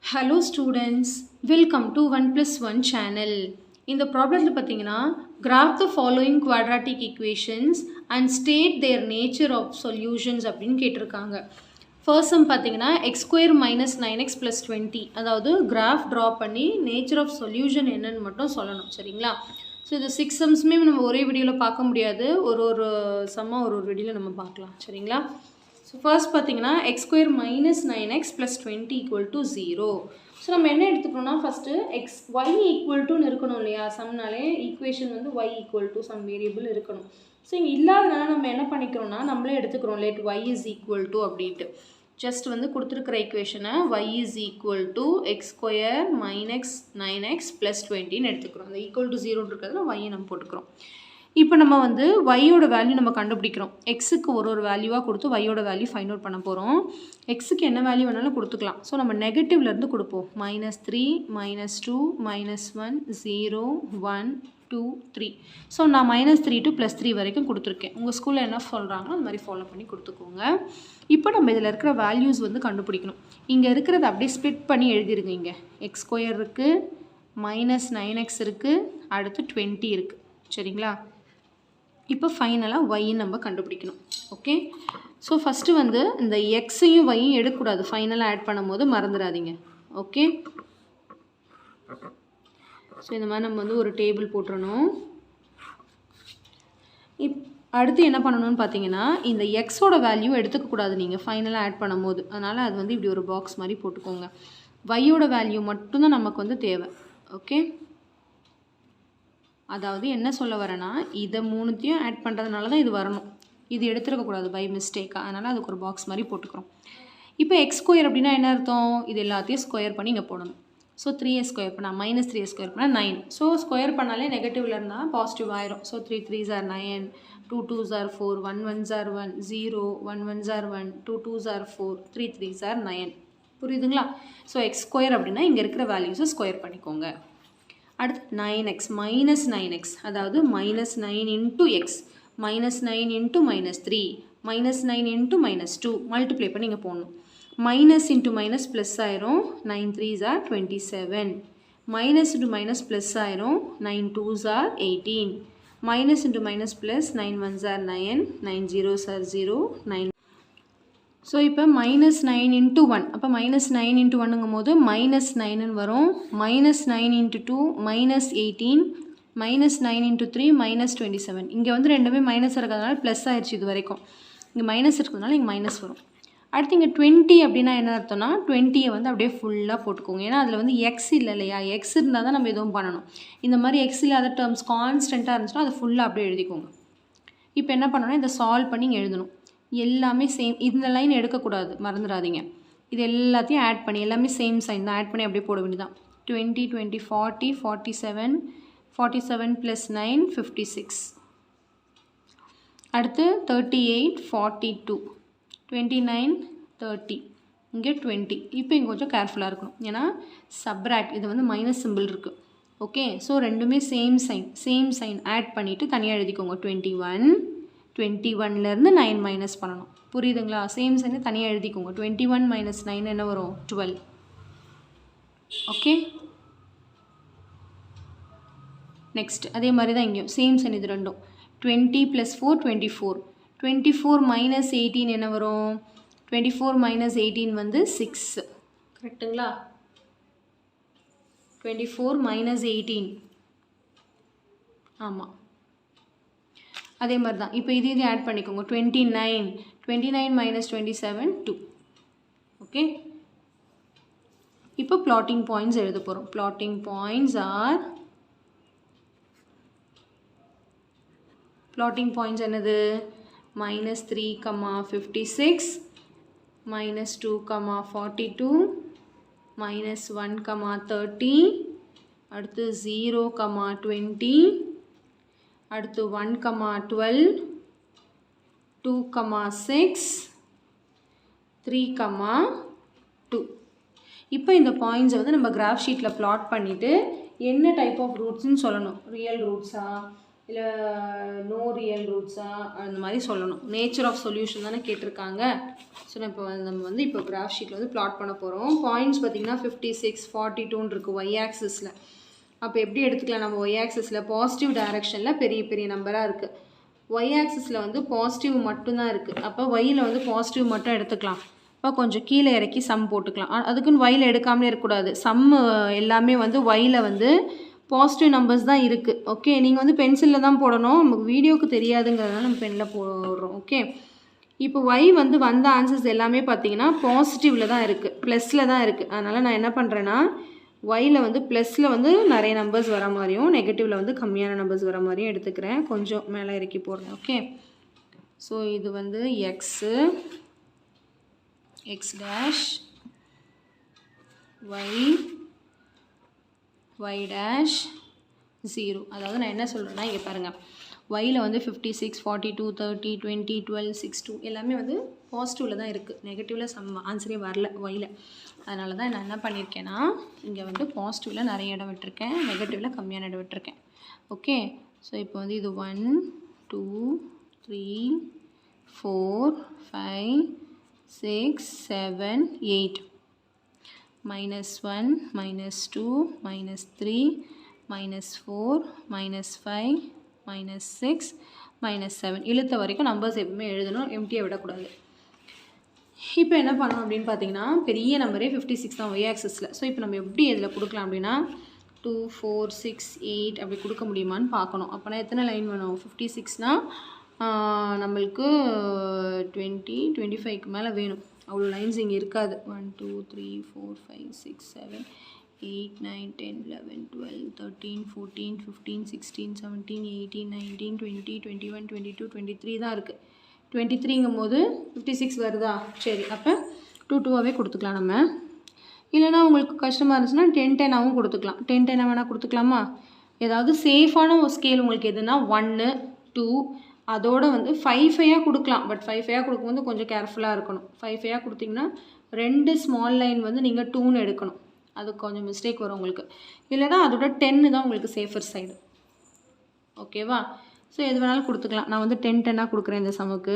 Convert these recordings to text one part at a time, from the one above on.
Hello students, welcome to 1+1 channel. In the problem பார்த்தீங்கன்னா graph the following quadratic equations and state their nature of solutions அப்படின்னு கேட்டிருக்காங்க. First sum பார்த்தீங்கன்னா x square minus 9x plus 20 அதாவது graph draw பண்ணி nature of solution என்னன்னு மட்டும் சொல்லணும் சரிங்களா. ஸோ இது 6 sumsமே நம்ம ஒரே வீடியோவில் பார்க்க முடியாது, ஒரு சம்மா ஒரு வீடியோவில் நம்ம பார்க்கலாம் சரிங்களா. So first பார்த்தீங்கன்னா x square minus 9x plus 20 equal to 0. So நம்ம என்ன எடுத்துக்கணும்னா ஃபஸ்ட்டு y equal to இருக்கணும் இல்லையா, சம்னாலே ஈக்குவேஷன் வந்து y equal to some variable இருக்கணும். ஸோ இங்கே இல்லாதனால நம்ம என்ன பண்ணிக்கிறோம்னா நம்மளே எடுத்துக்கிறோம் let y is equal to அப்படின்ட்டு. ஜஸ்ட் வந்து கொடுத்துருக்கிற ஈக்குவேஷனை y is equal to x square minus 9x plus 20ன்னு எடுத்துக்கிறோம். அந்த equal to 0 இருக்கிறதுல y நம்ம போட்டுக்கிறோம். இப்போ நம்ம வந்து y-ஓட வேல்யூ நம்ம கண்டுபிடிக்கிறோம். x-க்கு ஒரு வேல்யூவாக கொடுத்து y-ஓட வேல்யூ ஃபைண்ட் அவுட் பண்ண போகிறோம். x-க்கு என்ன வேல்யூ வேணாலும் கொடுத்துக்கலாம். ஸோ நம்ம நெகட்டிவ்லேருந்து கொடுப்போம். -3, -2, -1, 0, 1, 2, 3. ஸோ நான் -3 to +3 வரைக்கும் கொடுத்துருக்கேன். உங்கள் ஸ்கூலில் என்ன சொல்கிறாங்களோ அந்த மாதிரி ஃபாலோ பண்ணி கொடுத்துக்கோங்க. இப்போ நம்ம இதில் இருக்கிற வேல்யூஸ் வந்து கண்டுபிடிக்கணும். இங்கே இருக்கிறத அப்படியே ஸ்ப்ளிட் பண்ணி எழுதிருங்க. இங்கே x ஸ்கொயர் இருக்குது, -9x இருக்குது, அடுத்து 20 இருக்குது சரிங்களா. இப்போ ஃபைனலாக ஒய்ன்னு நம்ம கண்டுபிடிக்கணும். ஓகே, ஸோ ஃபஸ்ட்டு வந்து இந்த எக்ஸையும் ஒய்யும் எடுக்கக்கூடாது, ஃபைனலாக ஆட் பண்ணும் போது மறந்துடாதீங்க. ஓகே, ஸோ இந்த மாதிரி நம்ம வந்து ஒரு டேபிள் போட்டுறணும். அடுத்து என்ன பண்ணணும்னு பார்த்தீங்கன்னா இந்த எக்ஸோட வேல்யூ எடுத்துக்கக்கூடாது நீங்கள் ஃபைனலாக ஆட் பண்ணும் போது, அதனால் அது வந்து இப்படி ஒரு பாக்ஸ் மாதிரி போட்டுக்கோங்க. ஒய்யோட வேல்யூ மட்டும்தான் நமக்கு வந்து தேவை. ஓகே, அதாவது என்ன சொல்ல வரேன்னா இதை மூணுத்தையும் ஆட் பண்ணுறதுனால தான் இது வரணும், இது எடுத்துருக்கக்கூடாது பை மிஸ்டேக்காக, அதனால் அதுக்கு ஒரு பாக்ஸ் மாதிரி போட்டுக்கிறோம். இப்போ எக்ஸ் ஸ்கொயர் அப்படின்னா என்ன அர்த்தம், இது எல்லாத்தையும் ஸ்கொயர் பண்ணி இங்கே போடணும். ஸோ 3a ஸ்கொயர் பண்ணால் -3a ஸ்கொயர் பண்ணால் 9. ஸோ ஸ்கொயர் பண்ணாலே நெகட்டிவில் இருந்தால் பாசிட்டிவ் ஆயிரும். So 3 3s are 9, 2 2s are 4, 1 1s are 1, 0, 1 1s are 1, 2 2s are 4, 3 3s are 9. புரியுதுங்களா. ஸோ எக்ஸ் ஸ்கொயர் அப்படின்னா இங்கே இருக்கிற வேல்யூஸை ஸ்கொயர் பண்ணிக்கோங்க. அடுத்து 9x minus 9x அதாவது -9 into x -9 into -3 -9 into -2 multiply பண்ணி இங்கே போடணும். மைனஸ் இன்ட்டு மைனஸ் ப்ளஸ் ஆயிரும், 9 3s are 27, minus into minus plus ஆயிரும், 9 2s are 18, minus into minus plus 9 1s are 9, 9 0s are 0, 9. So இப்போ -9 into 1, அப்போ -9 into 1ங்கும் போது -9ன்னு வரும். -9 into 2 -18, -9 into 3 -27. இங்கே வந்து ரெண்டுமே மைனஸ் இருக்கிறதுனால ப்ளஸ் ஆயிடுச்சு இது வரைக்கும், இங்கே மைனஸ் இருக்கிறதுனால இங்கே மைனஸ் வரும். அடுத்து இங்கே 20 அப்படின்னா என்ன அர்த்தம்னா 20யை வந்து அப்படியே ஃபுல்லாக போட்டுக்கோங்க. ஏன்னா அதில் வந்து எக்ஸ் இல்லை இல்லையா, எக்ஸ் இருந்தால் தான் நம்ம எதுவும் பண்ணணும். இந்த மாதிரி எக்ஸ் இல்லாத டேர்ம்ஸ் கான்ஸ்டண்ட்டாக இருந்துச்சுன்னா அதை ஃபுல்லாக அப்படியே எழுதிக்கோங்க. இப்போ என்ன பண்ணணும்னா இதை சால்வ் பண்ணி இங்கே எழுதணும். எல்லாமே சேம், இந்த லைன் எடுக்கக்கூடாது மறந்துடாதீங்க. இது எல்லாத்தையும் ஆட் பண்ணி எல்லாமே சேம் சைன் தான், ஆட் பண்ணி அப்படியே போட வேண்டியதான். 20 20 40 47 47 + 9 56. அடுத்து 38 42 29 30, இங்கே 20. இப்போ இங்கே கொஞ்சம் கேர்ஃபுல்லாக இருக்கணும், ஏன்னா சப்ராக்ட் இது வந்து மைனஸ் சிம்பிள் இருக்குது. ஓகே, ஸோ ரெண்டுமே சேம் சைன் ஆட் பண்ணிவிட்டு தனியாக எழுதிக்கோங்க. 21லேருந்து 9 மைனஸ் பண்ணணும். புரியுதுங்களா, சேம் சைனை தனியாக எழுதிக்கோங்க. 21 - 9 என்ன வரும், 12. ஓகே, நெக்ஸ்ட் அதே மாதிரி தான் இங்கேயும் சேம் சைன் இது ரெண்டும். 20 + 4 24, 24 - 18 என்ன வரும், 24 - 18 வந்து 6. கரெக்டுங்களா, 24 - 18 ஆமாம், அதே மாதிரி தான். இப்போ இது ஆட் பண்ணிக்கோங்க. 29 - 27 2. ஓகே, இப்போ plotting points எழுத போகிறோம். plotting points என்னது, -3, -56, -2, -42, -1, -30, அடுத்து 0, -20, அடுத்து 1, 12, 2, 6, 3, 2. இப்போ இந்த பாயிண்ட்ஸை வந்து நம்ம கிராஃப் ஷீட்டில் பிளாட் பண்ணிவிட்டு என்ன டைப் ஆஃப் ரூட்ஸ்ன்னு சொல்லணும். ரியல் ரூட்ஸா, இல்லை நோ ரியல் ரூட்ஸா அந்த மாதிரி சொல்லணும். நேச்சர் ஆஃப் சொல்யூஷன் தானே கேட்டிருக்காங்க. ஸோ நம்ம வந்து இப்போ கிராஃப் ஷீட்டில் வந்து பிளாட் பண்ண போகிறோம். பாயிண்ட்ஸ் பார்த்திங்கன்னா 56, 42 இருக்குது ஒய் ஆக்சிஸில். அப்போ எப்படி எடுத்துக்கலாம் நம்ம ஒய் ஆக்சிஸில் பாசிட்டிவ் டைரெக்ஷனில் பெரிய பெரிய நம்பராக இருக்குது. ஒய் ஆக்சிஸில் வந்து பாசிட்டிவ் மட்டும்தான் இருக்குது. அப்போ ஒய்யில் வந்து பாசிட்டிவ் மட்டும் எடுத்துக்கலாம். இப்போ கொஞ்சம் கீழே இறக்கி சம் போட்டுக்கலாம். அதுக்குன்னு ஒயில் எடுக்காமலே இருக்கக்கூடாது. சம் எல்லாமே வந்து ஒயில் வந்து பாசிட்டிவ் நம்பர்ஸ் தான் இருக்குது. ஓகே, நீங்கள் வந்து பென்சிலில் தான் போடணும். நமக்கு வீடியோவுக்கு தெரியாதுங்கிறதுனால நம்ம பெனில் போடுறோம். ஓகே, இப்போ ஒய் வந்து வந்த ஆன்சர்ஸ் எல்லாமே பார்த்தீங்கன்னா பாசிட்டிவில் தான் இருக்குது, ப்ளஸில் தான் இருக்குது. அதனால் நான் என்ன பண்ணுறேன்னா ஒயில் வந்து ப்ளஸில் வந்து நிறைய நம்பர்ஸ் வர மாதிரியும் நெகட்டிவில் வந்து கம்மியான நம்பர்ஸ் வர மாதிரியும் எடுத்துக்கிறேன். கொஞ்சம் மேலே இறக்கி போடுறேன். ஓகே, ஸோ இது வந்து x, x dash, y, y dash 0. அதாவது நான் என்ன சொல்கிறேன்னா இங்கே பாருங்கள், ஒயில் வந்து 56, 42, 30, 20, 12, 62 எல்லாமே வந்து பாசிட்டிவில் தான் இருக்குது. நெகட்டிவில் ஆன்சரே வரல ஒயில். அதனால தான் நான் என்ன பண்ணியிருக்கேன்னா இங்கே வந்து பாசிட்டிவில் நிறைய இடம் விட்டுருக்கேன், நெகட்டிவில் கம்மியான இடம் விட்டுருக்கேன். ஓகே, ஸோ இப்போ வந்து இது 1, 2, 3, 4, 5, 6, 7, 8. -1, -2, -3, -4, -5, -6, -7 இழுத்த வரைக்கும் நம்பர்ஸ் எப்பவுமே எழுதணும், எம்டியாக விடக்கூடாது. இப்போ என்ன பண்ணணும் அப்படின்னு பார்த்தீங்கன்னா பெரிய நம்பரே 56 தான் ஒய் ஆக்சிஸில். ஸோ இப்போ நம்ம எப்படி இதில் கொடுக்கலாம் அப்படின்னா 2, 4, 6, 8 அப்படி கொடுக்க முடியுமான்னு பார்க்கணும். அப்போனா எத்தனை லைன் வேணும்? 56னால் நம்மளுக்கு 20, 25க்கு மேலே வேணும். அவ்வளோ லைன்ஸ் இங்கே இருக்காது. 1, 2, 3, 4, 5, 6, 7, 8, 9, 10, 11, 12, 13, 14, 15, 16, 17, 18, 19, 20, 21, 22, 23 தான் இருக்குது. 23ங்கும் போது 56 வருதா? சரி, அப்போ 2, 2ஆகவே கொடுத்துக்கலாம் நம்ம. இல்லைனா உங்களுக்கு கஷ்டமாக இருந்துச்சுன்னா 10, 10ஆகவும் கொடுத்துக்கலாம். 10, 10 வேணால் கொடுத்துக்கலாமா? ஏதாவது சேஃபான ஒரு ஸ்கேல் உங்களுக்கு எதுனா 1, 2 அதோட வந்து 5, 5ஆக கொடுக்கலாம். பட் 5, 5ஆக கொடுக்கும்போது கொஞ்சம் கேர்ஃபுல்லாக இருக்கணும். 5, 5ஆக கொடுத்திங்கன்னா 2 ஸ்மால் லைன் வந்து நீங்கள் 2ன்னு எடுக்கணும். அது கொஞ்சம் மிஸ்டேக் வரும் உங்களுக்கு. இல்லைனா அதோட 10 தான் உங்களுக்கு சேஃபர் சைடு. ஓகேவா? ஸோ எது வேணாலும் கொடுத்துக்கலாம். நான் வந்து 10, 10ஆக கொடுக்குறேன் இந்த சமுக்கு.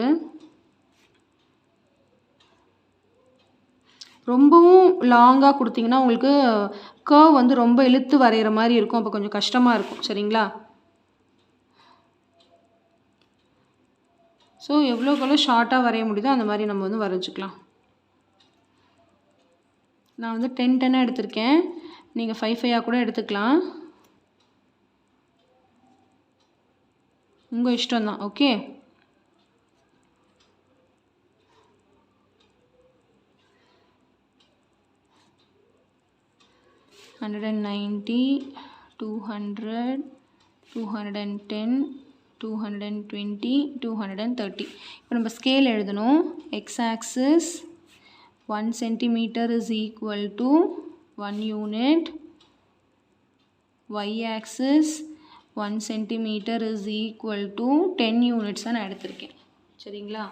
ரொம்பவும் லாங்காக கொடுத்திங்கன்னா உங்களுக்கு கர்வ் வந்து ரொம்ப இழுத்து வரைகிற மாதிரி இருக்கும். அப்போ கொஞ்சம் கஷ்டமாக இருக்கும். சரிங்களா? ஸோ எவ்வளோக்கு ஷார்ட்டாக வரைய முடியுதோ அந்த மாதிரி நம்ம வந்து வரைஞ்சிக்கலாம். நான் வந்து 10, 10ஆக எடுத்திருக்கேன். நீங்கள் 5, 5ஆக கூட எடுத்துக்கலாம். உங்கள் இஷ்டம்தான். ஓகே, $190, $200, $210, $220, $230. இப்போ நம்ம ஸ்கேல் எழுதணும். X axis 1 centimeter is equal to 1 unit. Y axis 1 centimeter is equal to 10 units நான் எடுத்திருக்கேன். சரிங்களா?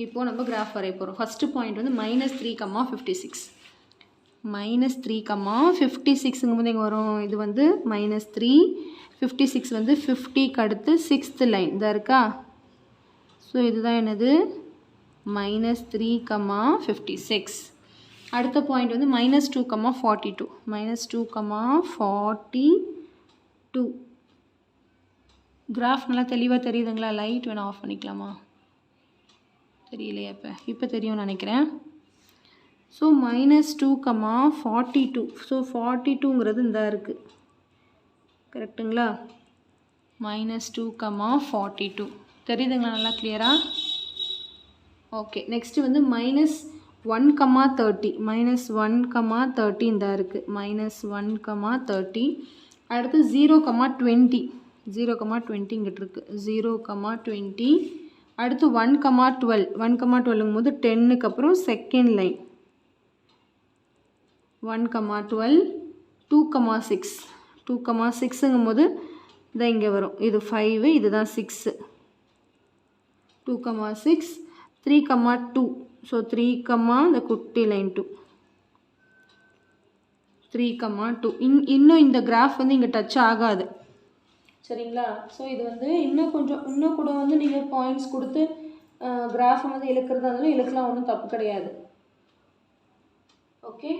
இப்போ நம்ம கிராஃப் வரைய போகிறோம். ஃபஸ்ட்டு பாயிண்ட் வந்து -3, -56. -3, -56ங்கும் போது எங்கே வரும்? இது வந்து -3, 56 வந்து 50க்கு அடுத்து 6th லைன் இதாக இருக்கா? ஸோ இதுதான் என்னது? -3, -56. அடுத்த பாயிண்ட் வந்து -2, -42. -2, -42. கிராஃப் நல்லா தெளிவாக தெரியுதுங்களா? லைட் வேணால் ஆஃப் பண்ணிக்கலாமா? தெரியலையா? இப்போ தெரியும்னு நினைக்கிறேன். ஸோ -2, -42. ஸோ 42ங்கிறது இந்த இருக்குது. கரெக்டுங்களா? -2, -42 தெரியுதுங்களா? நல்லா கிளியராக? ஓகே, நெக்ஸ்ட்டு வந்து -1, -30. -1, -30 இந்த இருக்குது. -1, -30. அடுத்து 0, 20. 0, 20 இங்கிட்டு இருக்குது. 0, 20. அடுத்து 1, 12. 1, 12ங்கும் போது 10க்கு அப்புறம் செகண்ட் லைன் 1, 12. 2, 6. 2, 6ங்கும் போது இதான் இங்கே வரும். இது 5, இதுதான் 6. 2, 6. 3, 2. ஸோ 3, இந்த குட்டி லைன் 2. 3,2 இன்னும் இந்த கிராஃப் வந்து இங்கே டச் ஆகாது சரிங்களா. ஸோ இது வந்து இன்னும் கூட வந்து நீங்கள் பாயிண்ட்ஸ் கொடுத்து கிராஃபை வந்து இழுக்கிறதா இருந்தாலும் இழுக்கலாம், ஒன்றும் தப்பு கிடையாது. ஓகே,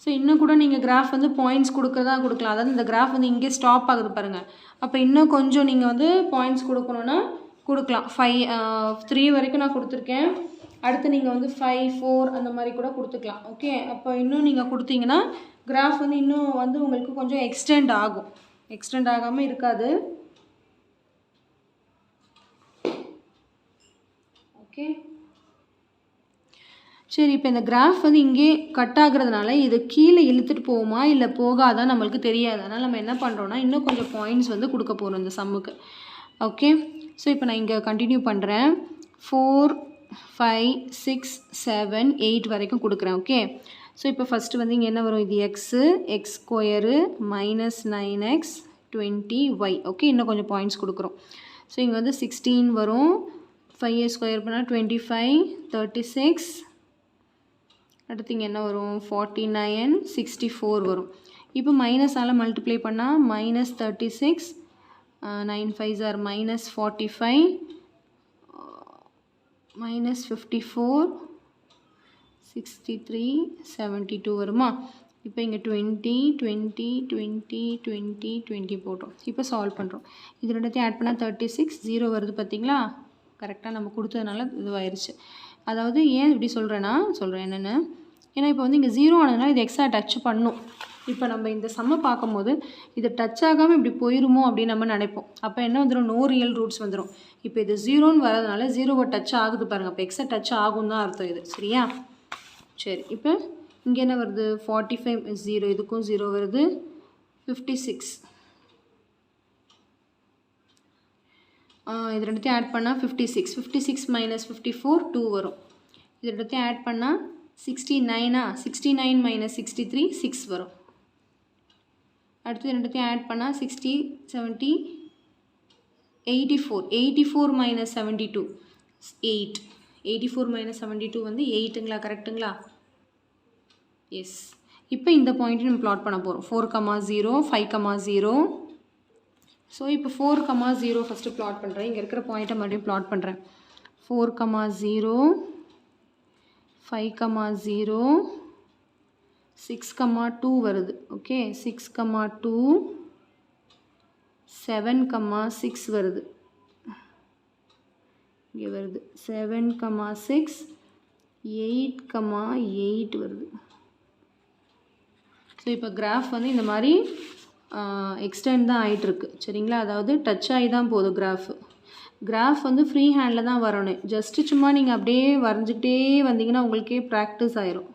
ஸோ இன்னும் கூட நீங்கள் கிராஃப் வந்து பாயிண்ட்ஸ் கொடுக்குறதா கொடுக்கலாம். அதாவது இந்த கிராஃப் வந்து இங்கே ஸ்டாப் ஆகுது பாருங்கள், அப்போ இன்னும் கொஞ்சம் நீங்கள் வந்து பாயிண்ட்ஸ் கொடுக்கணுன்னா கொடுக்கலாம். 3 வரைக்கும் நான் கொடுத்துருக்கேன். அடுத்து நீங்கள் வந்து 5, 4 அந்த மாதிரி கூட கொடுத்துக்கலாம். ஓகே, அப்போ இன்னும் நீங்கள் கொடுத்தீங்கன்னா கிராஃப் வந்து இன்னும் வந்து உங்களுக்கு கொஞ்சம் எக்ஸ்டெண்ட் ஆகும், எக்ஸ்டெண்ட் ஆகாமல் இருக்காது. ஓகே, சரி, இப்போ இந்த கிராஃப் வந்து இங்கே கட் ஆகுறதுனால இது கீழே இழுத்துட்டு போகுமா இல்லை போகாதான் நம்மளுக்கு தெரியாது. அதனால் நம்ம என்ன பண்ணுறோன்னா இன்னும் கொஞ்சம் பாயிண்ட்ஸ் வந்து கொடுக்க போகிறோம் இந்த சம்முக்கு. ஓகே, ஸோ இப்போ நான் இங்கே கண்டினியூ பண்ணுறேன். 4, 5, 6, 7, 8 வரைக்கும் கொடுக்குறேன். ஓகே, ஸோ இப்போ ஃபஸ்ட்டு வந்து இங்கே என்ன வரும், இது X square minus 9x 20y. Okay, இன்னும் கொஞ்சம் பாயிண்ட்ஸ் கொடுக்குறோம். ஸோ இங்கே வந்து 16 வரும், 5 ஸ்கொயர் பண்ணால் 25, 36, அடுத்து இங்கே என்ன வரும் 49, 64 வரும். இப்போ மைனஸால் மல்டிப்ளை பண்ணால் minus 36, 9 5s are minus 45, minus 54, 63, 72 வருமா. இப்போ இங்கே 20, 20, 20, 20, 20 போட்டோம். இப்போ சால்வ் பண்ணுறோம். இது ரெண்டுத்தையும் ஆட் பண்ணால் 36, 0 வருது பார்த்தீங்களா. கரெக்டாக நம்ம கொடுத்ததுனால இதுவாயிருச்சு. அதாவது ஏன் இப்படி சொல்கிறேன் என்னென்னு, ஏன்னா இப்போ வந்து இங்கே 0 ஆனதுனால இது எக்ஸாக டச் பண்ணும். இப்போ நம்ம இந்த சம்மை பார்க்கும்போது இது டச் ஆகாமல் இப்படி போயிருமோ அப்படின்னு நம்ம நினைப்போம். அப்போ என்ன வந்துடும், நோ ரியல் ரூட்ஸ் வந்துடும். இப்போ இது 0ன்னு வரதுனால 0வை டச் ஆகுது பாருங்கள், அப்போ எக்ஸாக டச் ஆகும் தான் அர்த்தம் இது. சரியா, சரி, இப்போ இங்கே என்ன வருது 45, 0, இதுக்கும் 0 வருது. 56, இது ரெண்டுத்தையும் ஆட் பண்ணால் 56, 56 மைனஸ் 54 2 வரும். இது ரெண்டுத்தையும் ஆட் பண்ணால் 69, 69 மைனஸ் 63 6 வரும். அடுத்து ரெண்டுத்தையும் ஆட் பண்ணால் 60, 70, 84, 84 மைனஸ் 72 8, 84 மைனஸ் 72 வந்து 8ங்களா, கரெக்டுங்களா. எஸ், இப்போ இந்த பாயிண்ட்டு நம்ம ப்ளாட் பண்ண போகிறோம். 4,0, 5,0. ஸோ இப்போ 4,0 ஃபஸ்ட்டு ப்ளாட் பண்ணுறேன். இங்கே இருக்கிற பாயிண்ட்டை மறுபடியும் ப்ளாட் பண்ணுறேன். 4,0, 5,0, 6,2 வருது. ஓகே, 6,2, 7,6 வருது. இங்கே வருது 7,6, 8,8 வருது. ஸோ இப்போ கிராஃப் வந்து இந்த மாதிரி எக்ஸ்டெண்ட் தான் ஆகிட்டுருக்கு. சரிங்களா, அதாவது டச் ஆகி தான் போகுது கிராஃப் வந்து ஃப்ரீ ஹேண்டில் தான் வரணும். ஜஸ்ட்டு சும்மா நீங்கள் அப்படியே வரைஞ்சிக்கிட்டே வந்தீங்கன்னா உங்களுக்கே ப்ராக்டிஸ் ஆயிரும்.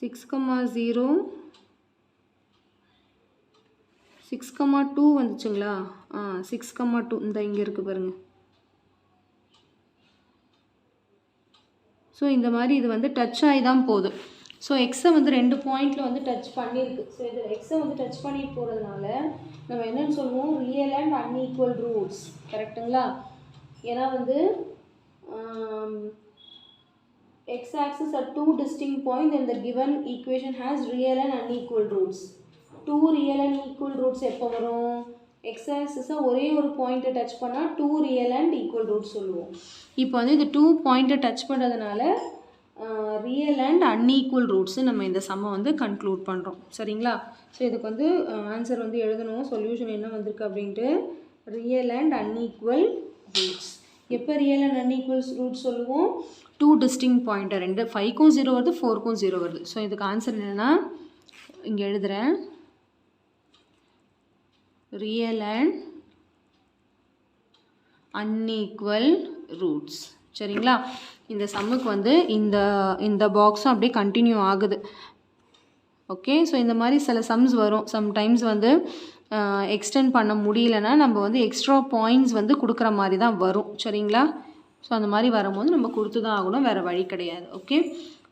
சிக்ஸ் 6,2 வந்துச்சுங்களா. 6,2 இந்த இங்கே இருக்குது பாருங்கள். ஸோ இந்த மாதிரி இது வந்து டச் ஆகி தான் போகுது. ஸோ எக்ஸை வந்து 2 பாயிண்டில் வந்து டச் பண்ணியிருக்கு. ஸோ இது எக்ஸை வந்து டச் பண்ணிட்டு போகிறதுனால நம்ம என்னென்னு சொல்லுவோம், ரியல் அண்ட் அன்ஈக்குவல் ரூட்ஸ். கரெக்டுங்களா. ஏன்னா வந்து x-axis at 2 distinct points and the given equation has real and unequal roots. 2 real and equal roots எப்போ வரும், x-axis ஒரே ஒரு பாயிண்ட்டை டச் பண்ணால் 2 real and equal roots சொல்லுவோம். இப்போ வந்து இது 2 பாயிண்ட்டை டச் பண்ணுறதுனால ரியல் அண்ட் அன்ஈக்குவல் ரூட்ஸு நம்ம இந்த சம்மை வந்து கன்க்ளூட் பண்ணுறோம். சரிங்களா. ஸோ இதுக்கு வந்து ஆன்சர் வந்து எழுதணும், சொல்யூஷன் என்ன வந்திருக்கு அப்படின்ட்டு. Real and unequal roots. எப்போ ரியல் அண்ட் அன்ஈக்குவல் ரூட்ஸ் சொல்லுவோம், 2 டிஸ்டிங்க் பாயிண்ட்டை 2 5க்கும் 0 வருது, 4க்கும் 0 வருது. ஸோ இதுக்கு ஆன்சர் என்னென்னா இங்கே எழுதுகிறேன், ரியல் அண்ட் அன்ஈக்குவல் ரூட்ஸ். சரிங்களா. இந்த சம்முக்கு வந்து இந்த பாக்ஸும் அப்படியே கண்டினியூ ஆகுது. ஓகே. ஸோ இந்த மாதிரி சில சம்ஸ் வரும். சம்டைம்ஸ் வந்து எக்ஸ்டெண்ட் பண்ண முடியலன்னா நம்ம வந்து எக்ஸ்ட்ரா பாயிண்ட்ஸ் வந்து கொடுக்குற மாதிரி தான் வரும். சரிங்களா. ஸோ அந்த மாதிரி வரும்போது நம்ம கொடுத்து தான் ஆகணும், வேறு வழி கிடையாது. ஓகே.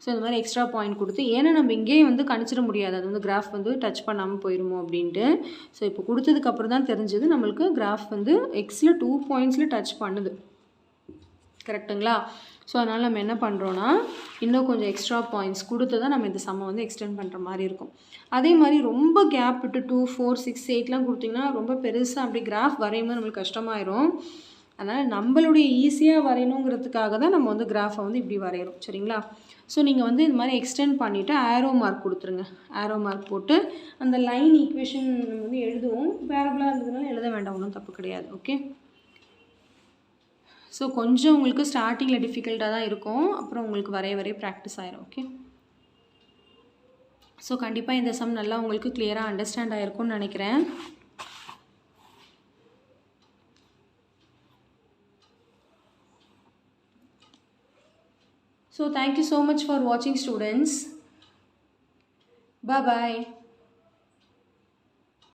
ஸோ இந்த மாதிரி எக்ஸ்ட்ரா பாயிண்ட் கொடுத்து, ஏன்னா நம்ம இங்கேயே வந்து கணிச்சிட முடியாது, அது வந்து கிராஃப் வந்து டச் பண்ணாமல் போயிடுமோ அப்படின்ட்டு. ஸோ இப்போ கொடுத்ததுக்கப்புறம் தான் தெரிஞ்சது நம்மளுக்கு கிராஃப் வந்து எக்ஸில் 2 பாயிண்ட்ஸில் டச் பண்ணுது. கரெக்டுங்களா? ஸோ அதனால் நம்ம என்ன பண்ணுறோன்னா, இன்னும் கொஞ்சம் எக்ஸ்ட்ரா பாயிண்ட்ஸ் கொடுத்து தான் நம்ம இந்த சம்மை வந்து எக்ஸ்டெண்ட் பண்ணுற மாதிரி இருக்கும். அதே மாதிரி ரொம்ப கேப் விட்டு 2, 4, 6, 8லாம் கொடுத்திங்கன்னா ரொம்ப பெருசாக அப்படி கிராஃப் வரையும்போது நம்மளுக்கு கஷ்டமாயிரும். அதனால் நம்மளுடைய ஈஸியாக வரையணுங்கிறதுக்காக தான் நம்ம வந்து கிராஃபை வந்து இப்படி வரைகிறோம். சரிங்களா? ஸோ நீங்கள் வந்து இந்த மாதிரி எக்ஸ்டெண்ட் பண்ணிவிட்டு ஆரோ மார்க் கொடுத்துருங்க. ஆரோ மார்க் போட்டு அந்த லைன் ஈக்குவேஷன் நம்ம வந்து எழுதுவோம். பேரபுளாக இருந்ததுனால எழுத வேண்டாம், ஒன்றும் தப்பு கிடையாது. ஓகே. ஸோ கொஞ்சம் உங்களுக்கு ஸ்டார்டிங்கில் டிஃபிகல்ட்டாக தான் இருக்கும், அப்புறம் உங்களுக்கு வரைய ப்ராக்டிஸ் ஆயிரும். ஓகே. ஸோ கண்டிப்பாக இந்த சம் நல்லா உங்களுக்கு கிளியராக அண்டர்ஸ்டாண்ட் ஆகிருக்கும்னு நினைக்கிறேன். So thank you so much for watching, students. Bye bye.